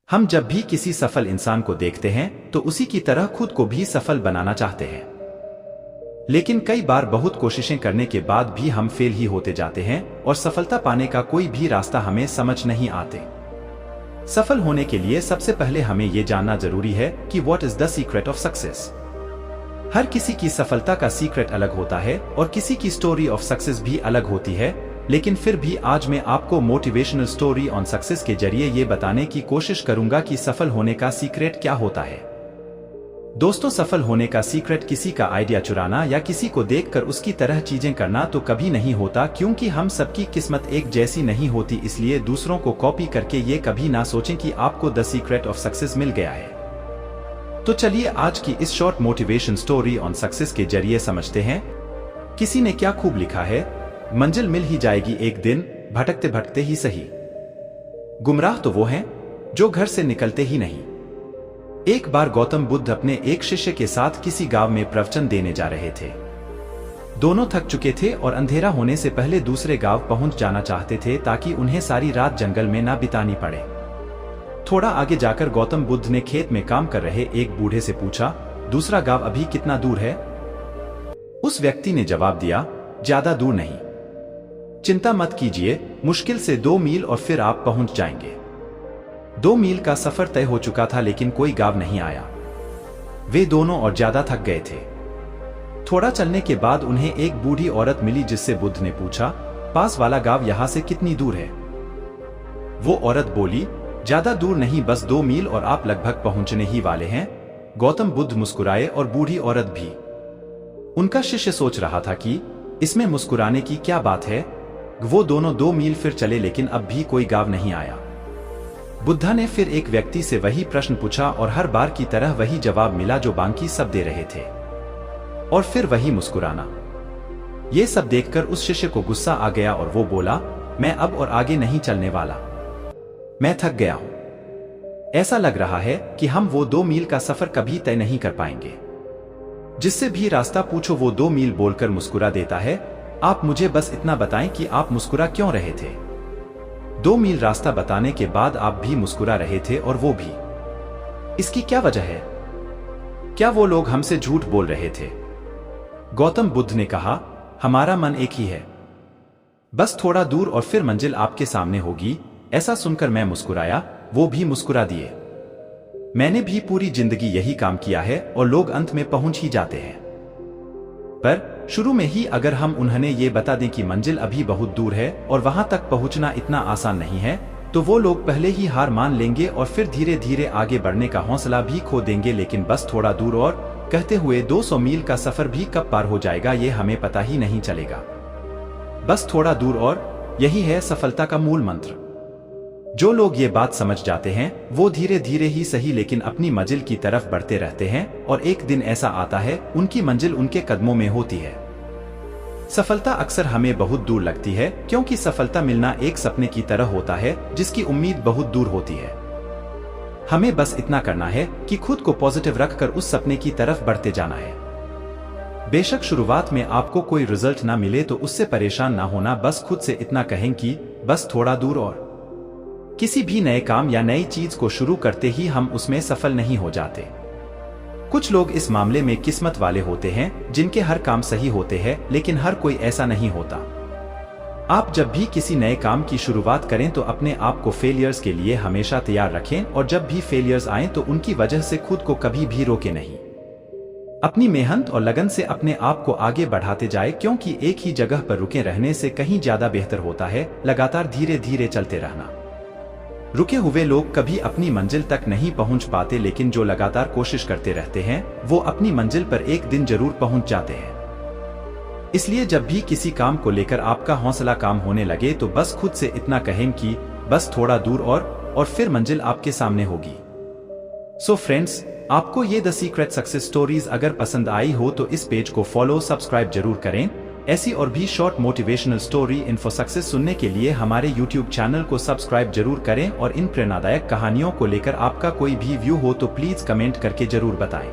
हम जब भी किसी सफल इंसान को देखते हैं तो उसी की तरह खुद को भी सफल बनाना चाहते हैं, लेकिन कई बार बहुत कोशिशें करने के बाद भी हम फेल ही होते जाते हैं और सफलता पाने का कोई भी रास्ता हमें समझ नहीं आते। सफल होने के लिए सबसे पहले हमें यह जानना जरूरी है कि what is the secret of success. हर किसी की सफलता का सीक्रेट अलग होता है और किसी की स्टोरी ऑफ सक्सेस भी अलग होती है, लेकिन फिर भी आज मैं आपको मोटिवेशनल स्टोरी ऑन सक्सेस के जरिए ये बताने की कोशिश करूंगा कि सफल होने का सीक्रेट क्या होता है। दोस्तों, सफल होने का सीक्रेट किसी का आइडिया चुराना या किसी को देखकर उसकी तरह चीजें करना तो कभी नहीं होता, क्योंकि हम सबकी किस्मत एक जैसी नहीं होती। इसलिए दूसरों को कॉपी करके ये कभी ना सोचें कि आपको द सीक्रेट ऑफ सक्सेस मिल गया है। तो चलिए आज की इस short motivation story on success के जरिए समझते हैं। किसी ने क्या खूब लिखा है, मंजिल मिल ही जाएगी एक दिन, भटकते भटकते ही सही। गुमराह तो वो हैं जो घर से निकलते ही नहीं। एक बार गौतम बुद्ध अपने एक शिष्य के साथ किसी गांव में प्रवचन देने जा रहे थे। दोनों थक चुके थे और अंधेरा होने से पहले दूसरे गांव पहुंच जाना चाहते थे ताकि उन्हें सारी रात जंगल में ना बितानी पड़े। थोड़ा आगे जाकर गौतम बुद्ध ने खेत में काम कर रहे एक बूढ़े से पूछा, दूसरा गांव अभी कितना दूर है? उस व्यक्ति ने जवाब दिया, ज्यादा दूर नहीं, चिंता मत कीजिए, मुश्किल से 2 मील और फिर आप पहुंच जाएंगे। 2 मील का सफर तय हो चुका था लेकिन कोई गांव नहीं आया। वे दोनों और ज्यादा थक गए थे। थोड़ा चलने के बाद उन्हें एक बूढ़ी औरत मिली जिससे बुद्ध ने पूछा, पास वाला गांव यहां से कितनी दूर है? वो औरत बोली, ज्यादा दूर नहीं, बस 2 मील और आप लगभग पहुंचने ही वाले हैं। गौतम बुद्ध मुस्कुराए और बूढ़ी औरत भी। उनका शिष्य सोच रहा था कि इसमें मुस्कुराने की क्या बात है। वो दोनों 2 मील फिर चले लेकिन अब भी कोई गांव नहीं आया। बुद्धा ने फिर एक व्यक्ति से वही प्रश्न पूछा और हर बार की तरह वही जवाब मिला जो बाकी सब दे रहे थे, और फिर वही मुस्कुराना। ये सब देखकर उस शिष्य को गुस्सा आ गया और वो बोला, मैं अब और आगे नहीं चलने वाला, मैं थक गया हूं। ऐसा लग रहा है कि हम वो 2 मील का सफर कभी तय नहीं कर पाएंगे। जिससे भी रास्ता पूछो वो 2 मील बोलकर मुस्कुरा देता है। आप मुझे बस इतना बताएं कि आप मुस्कुरा क्यों रहे थे? 2 मील रास्ता बताने के बाद आप भी मुस्कुरा रहे थे और वो भी। इसकी क्या वजह है? क्या वो लोग हमसे झूठ बोल रहे थे? गौतम बुद्ध ने कहा, हमारा मन एक ही है, बस थोड़ा दूर और फिर मंजिल आपके सामने होगी। ऐसा सुनकर मैं मुस्कुराया, वो भी मुस्कुरा दिए। मैंने भी पूरी जिंदगी यही काम किया है और लोग अंत में पहुंच ही जाते हैं। पर शुरू में ही अगर हम उन्हें ये बता दें कि मंजिल अभी बहुत दूर है और वहां तक पहुंचना इतना आसान नहीं है, तो वो लोग पहले ही हार मान लेंगे और फिर धीरे धीरे आगे बढ़ने का हौसला भी खो देंगे। लेकिन बस थोड़ा दूर और कहते हुए 200 मील का सफर भी कब पार हो जाएगा ये हमें पता ही नहीं चलेगा। बस थोड़ा दूर और, यही है सफलता का मूल मंत्र। जो लोग ये बात समझ जाते हैं वो धीरे धीरे ही सही लेकिन अपनी मंजिल की तरफ बढ़ते रहते हैं और एक दिन ऐसा आता है उनकी मंजिल उनके कदमों में होती है। सफलता अक्सर हमें बहुत दूर लगती है क्योंकि सफलता मिलना एक सपने की तरह होता है जिसकी उम्मीद बहुत दूर होती है। हमें बस इतना करना है कि खुद को पॉजिटिव रखकर उस सपने की तरफ बढ़ते जाना है। बेशक शुरुआत में आपको कोई रिजल्ट ना मिले तो उससे परेशान ना होना, बस खुद से इतना कहें कि बस थोड़ा दूर और। किसी भी नए काम या नई चीज को शुरू करते ही हम उसमें सफल नहीं हो जाते। कुछ लोग इस मामले में किस्मत वाले होते हैं जिनके हर काम सही होते हैं, लेकिन हर कोई ऐसा नहीं होता। आप जब भी किसी नए काम की शुरुआत करें तो अपने आप को फेलियर्स के लिए हमेशा तैयार रखें और जब भी फेलियर्स आएं तो उनकी वजह से खुद को कभी भी रोके नहीं। अपनी मेहनत और लगन से अपने आप को आगे बढ़ाते जाए, क्योंकि एक ही जगह पर रुके रहने से कहीं ज्यादा बेहतर होता है लगातार धीरे धीरे चलते रहना। रुके हुए लोग कभी अपनी मंजिल तक नहीं पहुंच पाते, लेकिन जो लगातार कोशिश करते रहते हैं वो अपनी मंजिल पर एक दिन जरूर पहुंच जाते हैं। इसलिए जब भी किसी काम को लेकर आपका हौसला काम होने लगे तो बस खुद से इतना कहें कि बस थोड़ा दूर और फिर मंजिल आपके सामने होगी। सो फ्रेंड्स, आपको ये द सीक्रेट सक्सेस स्टोरीज अगर पसंद आई हो तो इस पेज को फॉलो सब्सक्राइब जरूर करें। ऐसी और भी short motivational story info success सुनने के लिए हमारे YouTube चैनल को सब्सक्राइब जरूर करें और इन प्रेरणादायक कहानियों को लेकर आपका कोई भी व्यू हो तो प्लीज कमेंट करके जरूर बताएं।